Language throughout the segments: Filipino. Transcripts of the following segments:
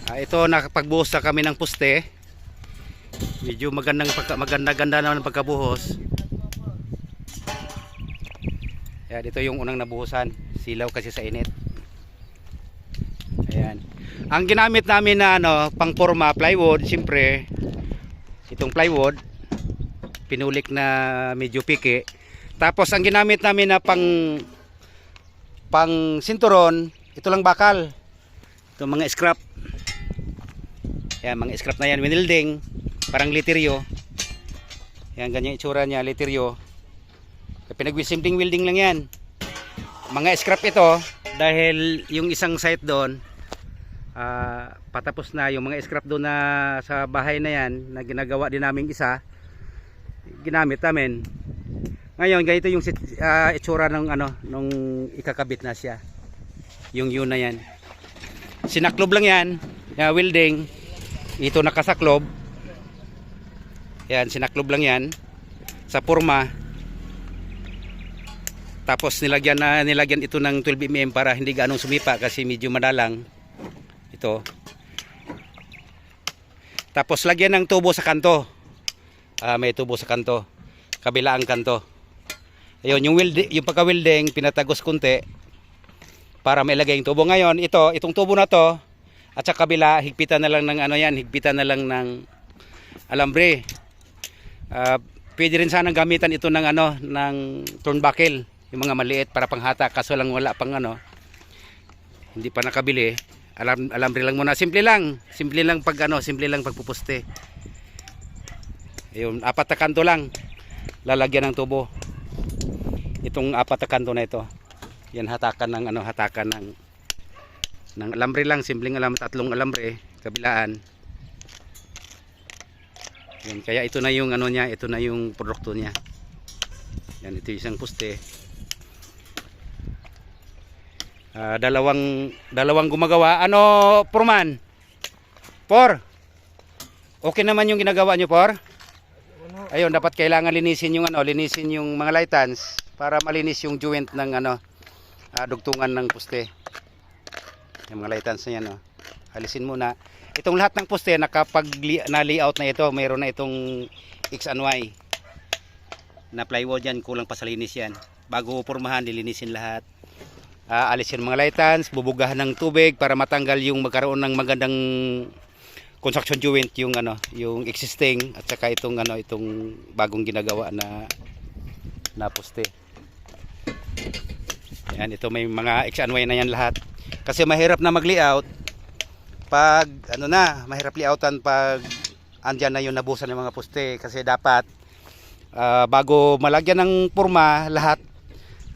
Ito nakapagbuhos na kami ng poste. Medyo maganda naman pagkabuhos. Ayan, ito yung unang nabuhusan. Silaw kasi sa init. Ayan. Ang ginamit namin na pang forma plywood, siyempre itong plywood pinulik na medyo piki. Tapos ang ginamit namin na pang sinturon, ito lang bakal. Ito mga scrap. Ayan, mga scrap na yan, winilding, parang litiryo. Ayan, ganyan itsura niya, litiryo. Pinag-simpleng welding lang yan. Mga scrap ito dahil yung isang site doon patapos na, yung mga scrap doon na sa bahay na yan na ginagawa din namin isa, ginamit namin. Ngayon ganito yung itsura ng nung ikakabit na siya, yung yun na yan. Sinaklob lang yan, welding. Ito nakasaklob. Yan, sinaklob lang yan sa forma. Tapos nilagyan ito ng 12mm para hindi ganong sumipa kasi medyo madalang ito. Tapos lagyan ng tubo sa kanto. May tubo sa kanto, kabilaang kanto. Ayun, yung pagka-welding pinatagos konti para mailagay yung tubo. Ngayon itong tubo na to at sa kabila higpitan na lang ng higpitan na lang ng alambre. Pwede rin sanang gamitan ito ng ng turnbuckle, yung mga maliit para panghata, kaso lang wala pang hindi pa nakabili. Alambre lang muna, simple lang pagpupuste. Ayun, 4 na kanto lang lalagyan ng tubo. Itong 4 na kanto na ito, yan hatakan ng alambre lang, simpleng alambre, 3 alambre kabilaan. Yan, kaya ito na yung ito na yung produkto niya. Yan, ito yung isang poste. Dalawang gumagawa. Porman? Okay naman yung ginagawa nyo, Ayun, dapat kailangan linisin yung mga lightans para malinis yung joint ng dugtungan ng poste. Yung mga lightans na yan, alisin muna. Itong lahat ng poste na-layout na ito, mayroon na itong X and Y na plywood yan, kulang pa sa linis yan. Bago pormahan, lilinisin lahat. Alisin mga lightans, bubugahan ng tubig para matanggal yung magkaroon ng magandang construction joint yung existing at saka itong bagong ginagawa na poste. Yan, ito may mga X and Y na yan lahat. Kasi mahirap na mag-layout pag mahirap layoutan pag andyan na yung nabusan ng mga poste, kasi dapat bago malagyan ng porma lahat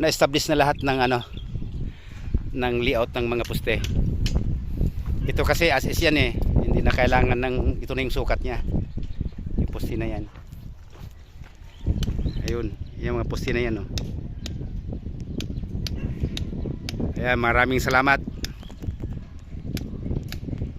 na-establish na lahat ng layout ng mga poste. Ito kasi as is yan hindi na kailangan ito na yung sukat nya, yung poste na yan. Ayun, yung mga poste na yan. Ayan, maraming salamat.